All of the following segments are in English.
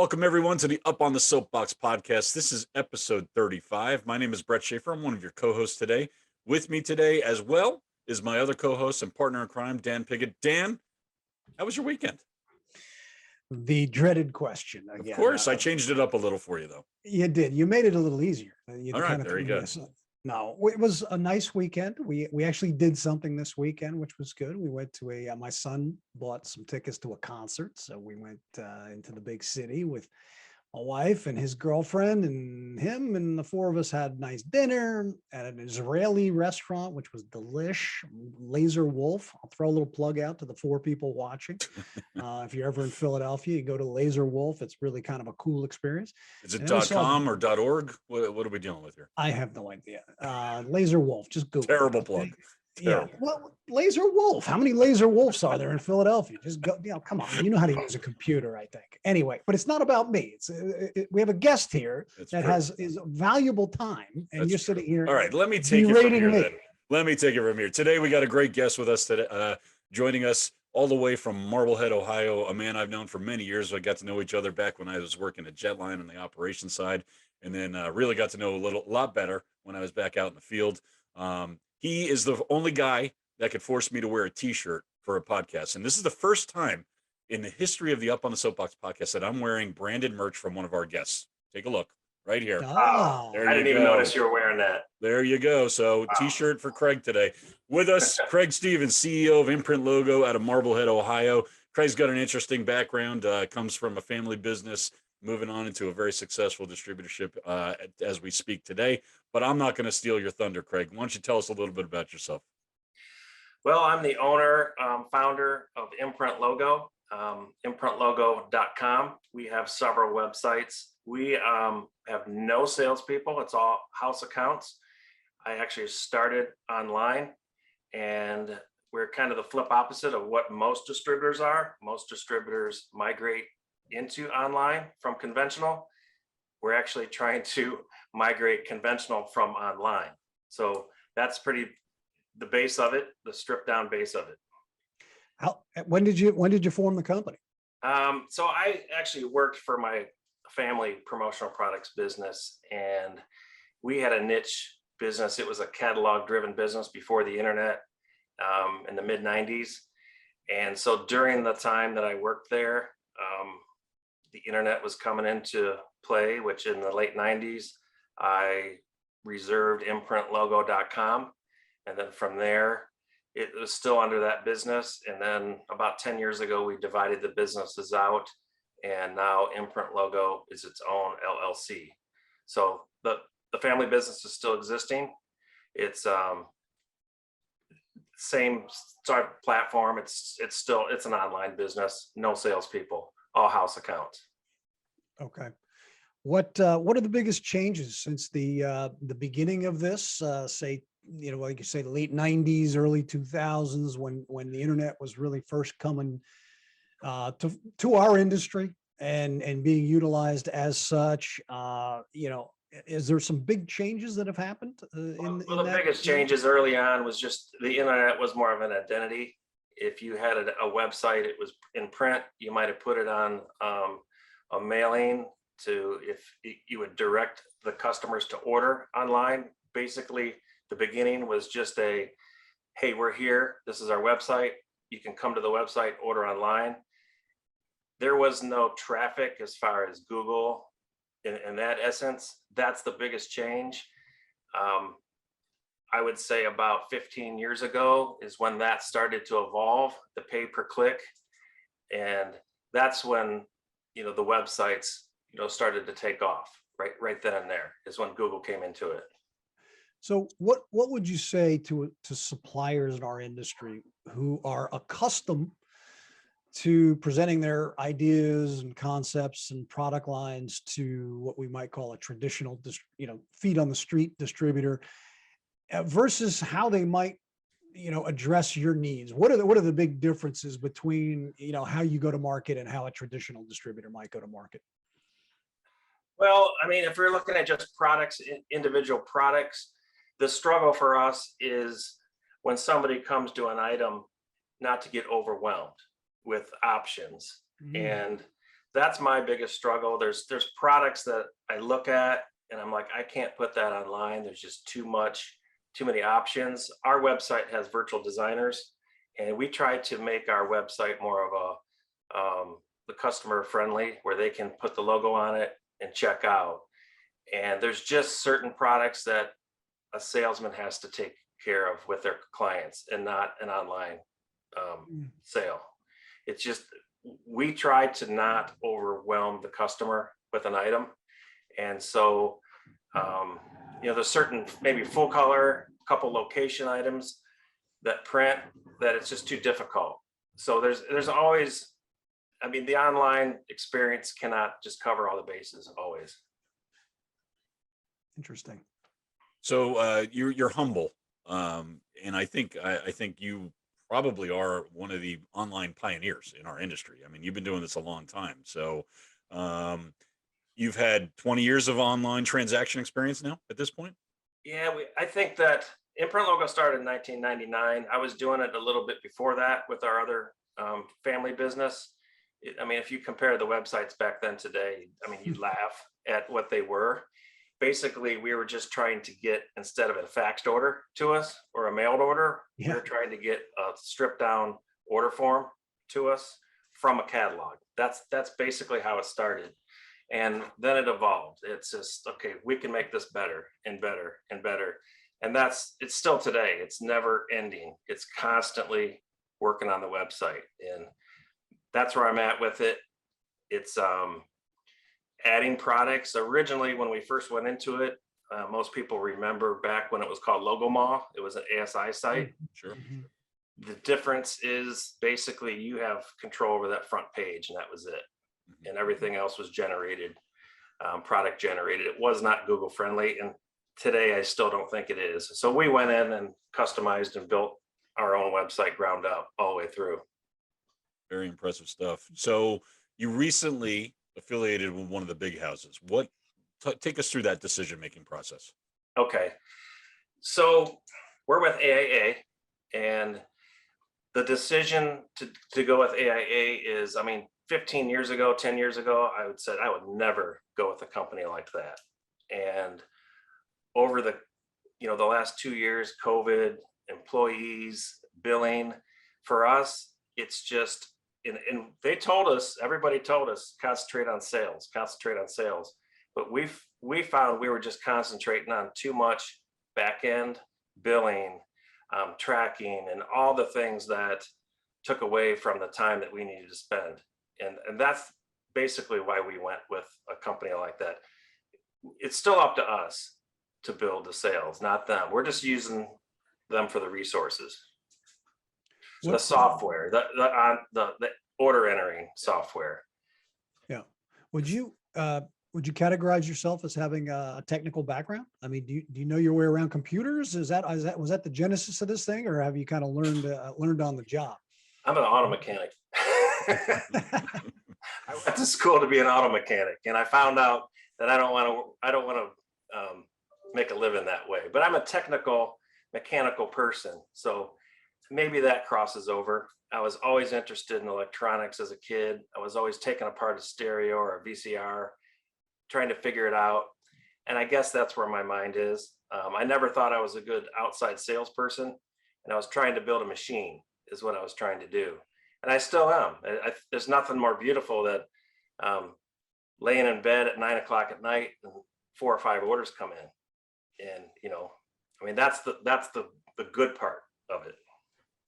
Welcome, everyone, to the Up on the Soapbox podcast. This is episode 35. My name is Brett Schaefer. I'm one of your co-hosts today. With me today, as well, is my other co-host and partner in crime, Dan Piggott. Dan, how was your weekend? The dreaded question again. Of course, I changed it up a little for you, though. You did. You made it a little easier. You All right, kind of there you go. No, it was a nice weekend. We actually did something this weekend, which was good. We went to my son bought some tickets to a concert, so we went into the big city with my wife and his girlfriend and him, and the four of us had nice dinner at an Israeli restaurant, which was delish. Laser Wolf. I'll throw a little plug out to the four people watching. If you're ever in Philadelphia, you go to Laser Wolf. It's really kind of a cool experience. Is it .com or .org? What are we dealing with here? I have no idea. Laser Wolf, just Google. Terrible plug. Yeah, well, Laser Wolf. How many Laser Wolves are there in Philadelphia? Just go, come on. You know how to use a computer, I think. Anyway, but it's not about me. We have a guest here that is valuable time, and you're sitting here. All right, let me take it from here then. Let me take it from here. Today we got a great guest with us today, joining us all the way from Marblehead, Ohio. A man I've known for many years. I got to know each other back when I was working at Jetline on the operations side, and then really got to know a lot better when I was back out in the field. He is the only guy that could force me to wear a T-shirt for a podcast. And this is the first time in the history of the Up on the Soapbox podcast that I'm wearing branded merch from one of our guests. Take a look right here. Oh, I didn't even notice you were wearing that. There you go. So T-shirt for Craig today. With us, Craig Stevens, CEO of Imprint Logo out of Marblehead, Ohio. Craig's got an interesting background, comes from a family business, moving on into a very successful distributorship as we speak today. But I'm not going to steal your thunder, Craig. Why don't you tell us a little bit about yourself? Well, I'm the owner, founder of Imprint Logo, imprintlogo.com. We have several websites. We have no salespeople. It's all house accounts. I actually started online, and we're kind of the flip opposite of what most distributors are. Most distributors migrate into online from conventional. We're actually trying to migrate conventional from online. So that's the base of it, the stripped down base of it. When did you form the company? So I actually worked for my family promotional products business, and we had a niche business. It was a catalog driven business before the internet, in the mid 90s. And so during the time that I worked there, the internet was coming into play, which in the late 90s, I reserved imprintlogo.com. And then from there, it was still under that business. And then about 10 years ago, we divided the businesses out, and now Imprint Logo is its own LLC. So the family business is still existing. It's same start platform. It's an online business, no salespeople, all house accounts. Okay. What are the biggest changes since the beginning of this? Say, like you say, the late 90s, early 2000s, when the internet was really first coming to our industry and being utilized as such. Is there some big changes that have happened? The biggest changes early on was just the internet was more of an identity. If you had a website, it was in print. You might have put it on a mailing if you would direct the customers to order online. Basically, the beginning was just hey, we're here. This is our website. You can come to the website, order online. There was no traffic as far as Google in that essence. That's the biggest change. I would say about 15 years ago is when that started to evolve, the pay per click. And that's when, the websites, started to take off right then and there is when Google came into it. So what would you say to suppliers in our industry who are accustomed to presenting their ideas and concepts and product lines to what we might call a traditional, feet on the street distributor, versus how they might, address your needs? What are the big differences between, how you go to market and how a traditional distributor might go to market? Well, I mean, if we're looking at just products, individual products, the struggle for us is when somebody comes to an item, not to get overwhelmed with options. And that's my biggest struggle. There's products that I look at and I'm like, I can't put that online. There's just too many options. Our website has virtual designers, and we try to make our website more of the customer friendly, where they can put the logo on it and check out. And there's just certain products that a salesman has to take care of with their clients, and not an online sale. It's just, we try to not overwhelm the customer with an item. And so, there's certain maybe full color, couple location items that print that it's just too difficult. So there's always, I mean, the online experience cannot just cover all the bases always. Interesting. So you're humble, and I think you probably are one of the online pioneers in our industry. I mean, you've been doing this a long time, so you've had 20 years of online transaction experience now at this point. Yeah, I think that Imprint Logo started in 1999. I was doing it a little bit before that with our other family business. I mean, if you compare the websites back then today, I mean, you'd laugh at what they were. Basically, we were just trying to get, instead of a faxed order to us or a mailed order, we were trying to get a stripped down order form to us from a catalog. That's basically how it started. And then it evolved. It's just, okay, we can make this better and better and better. And it's still today. It's never ending. It's constantly working on the website. And that's where I'm at with it. It's adding products. Originally, when we first went into it, most people remember back when it was called Logo Mall. It was an ASI site. Sure. The difference is basically you have control over that front page, and that was it. And everything else was generated, product generated. It was not Google friendly. And today I still don't think it is. So we went in and customized and built our own website ground up all the way through. Very impressive stuff. So you recently affiliated with one of the big houses. Take us through that decision-making process. Okay. So we're with AIA, and the decision to go with AIA is, I mean, 15 years ago, 10 years ago, I would say I would never go with a company like that. And over the last 2 years, COVID, employees, billing, for us, it's just, and they told us, everybody told us, concentrate on sales. But we found we were just concentrating on too much back end billing, tracking, and all the things that took away from the time that we needed to spend. And that's basically why we went with a company like that. It's still up to us to build the sales, not them. We're just using them for the resources. The software, the order entering software. Yeah. Would you categorize yourself as having a technical background? I mean, do you know your way around computers? Was that the genesis of this thing, or have you kind of learned on the job? I'm an auto mechanic. I went to school to be an auto mechanic, and I found out that I don't want to make a living that way. But I'm a technical, mechanical person, so maybe that crosses over. I was always interested in electronics as a kid. I was always taking apart a stereo or a VCR, trying to figure it out. And I guess that's where my mind is. I never thought I was a good outside salesperson, and I was trying to build a machine is what I was trying to do. And I still am. There's nothing more beautiful than laying in bed at 9 o'clock at night and 4 or 5 orders come in. And, I mean, that's the good part of it.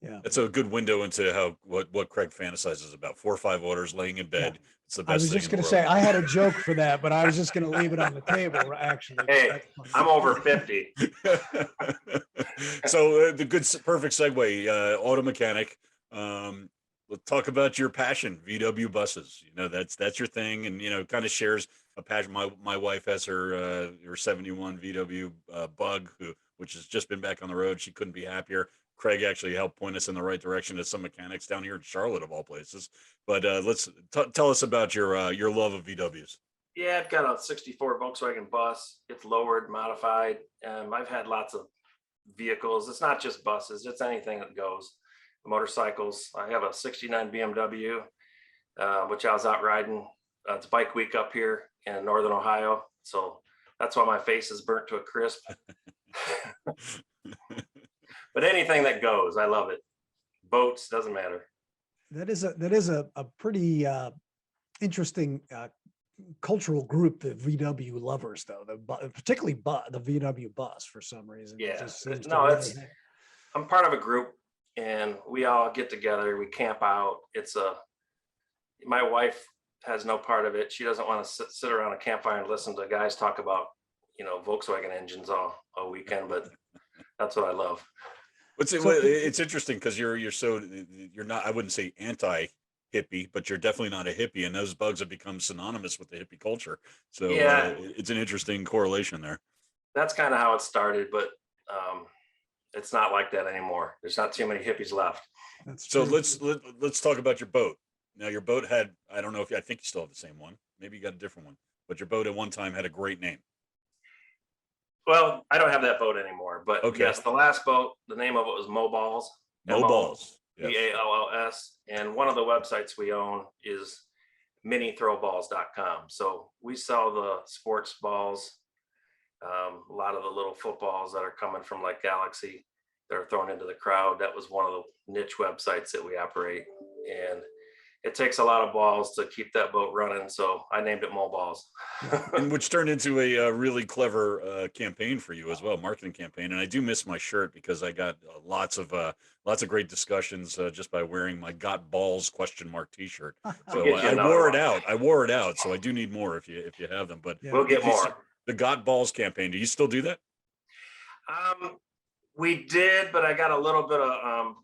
Yeah. It's a good window into what Craig fantasizes about. 4 or 5 orders, laying in bed. Yeah. It's the best. I was just going to say, I had a joke for that, but I was just going to leave it on the table, actually. Hey, I'm over 50. So perfect segue, auto mechanic. We'll talk about your passion, VW buses. That's your thing, and kind of shares a passion. My wife has her 71 VW Bug, which has just been back on the road. She couldn't be happier. Craig actually helped point us in the right direction to some mechanics down here in Charlotte, of all places. But let's tell us about your love of VWs. Yeah, I've got a 64 Volkswagen bus. It's lowered, modified. I've had lots of vehicles. It's not just buses. It's anything that goes. Motorcycles. I have a 69 BMW, which I was out riding It's bike week up here in Northern Ohio. So that's why my face is burnt to a crisp. But anything that goes, I love it. Boats, doesn't matter. That is a pretty interesting cultural group, the VW lovers, though, particularly the VW bus for some reason. Yeah, It just seems to no, really it's, I'm part of a group and we all get together, we camp out. My wife has no part of it. She doesn't want to sit around a campfire and listen to guys talk about, Volkswagen engines all weekend, but that's what I love. It's interesting because you're not, I wouldn't say anti hippie, but you're definitely not a hippie, and those bugs have become synonymous with the hippie culture. So Yeah, it's an interesting correlation there. that's kind of how it started, but it's not like that anymore. There's not too many hippies left. That's So true. let's talk about your boat. Now your boat had, I don't know if I think you still have the same one. Maybe you got a different one, but your boat at one time had a great name. Well, I don't have that boat anymore, but Okay. yes, the last boat, the name of it was Moballs. Balls. Yes. Balls. And one of the websites we own is minithrowballs.com. So we sell the sports balls, a lot of the little footballs that are coming from like Galaxy that are thrown into the crowd. That was one of the niche websites that we operate. And it takes a lot of balls to keep that boat running. So I named it Mo Balls. And which turned into a really clever campaign for you as well, marketing campaign. And I do miss my shirt because I got lots of great discussions just by wearing my "Got Balls?" T-shirt. So I wore it out. I wore it out. So I do need more if you have them. But we'll get more. The "Got Balls" campaign. Do you still do that? We did, but I got a little bit of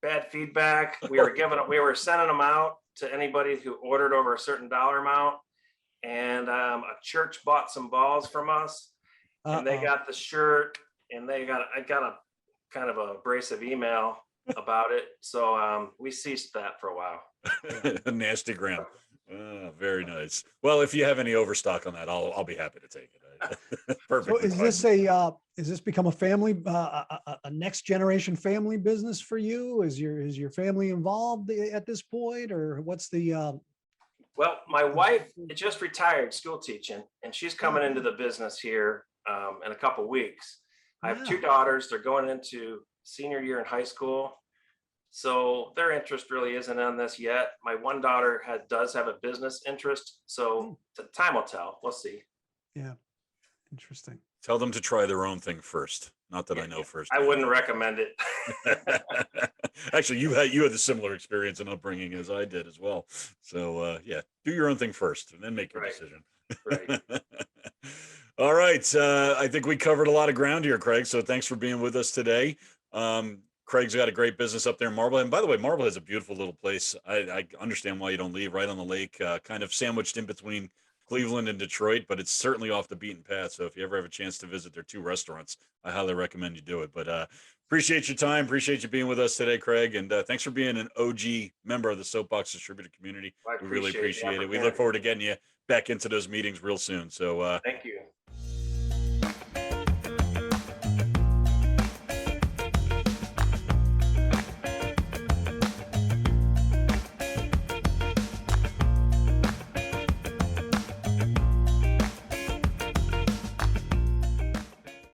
bad feedback. We were sending them out to anybody who ordered over a certain dollar amount, and a church bought some balls from us, and they got the shirt, and I got a kind of a abrasive email about it, so we ceased that for a while. Nasty gram. Very nice. Well, if you have any overstock on that, I'll be happy to take it. Perfect. So is this become a family, a next generation family business for you? Is your family involved at this point, or what's the? Well, my wife just retired school teaching, and she's coming into the business here in a couple of weeks. I have two daughters. They're going into senior year in high school. So their interest really isn't on this yet. My one daughter does have a business interest. So the time will tell. We'll see. Yeah. Interesting. Tell them to try their own thing first. Not that I know first. I wouldn't recommend it. Actually, you had the similar experience and upbringing as I did as well. So do your own thing first and then make your decision. Right. All right. I think we covered a lot of ground here, Craig. So thanks for being with us today. Craig's got a great business up there in Marblehead. And by the way, Marblehead's a beautiful little place. I understand why you don't leave, right on the lake, kind of sandwiched in between Cleveland and Detroit, but it's certainly off the beaten path. So if you ever have a chance to visit their two restaurants, I highly recommend you do it. But appreciate your time. Appreciate you being with us today, Craig. And thanks for being an OG member of the Soapbox distributor community. We really appreciate it. We look forward to getting you back into those meetings real soon. So thank you.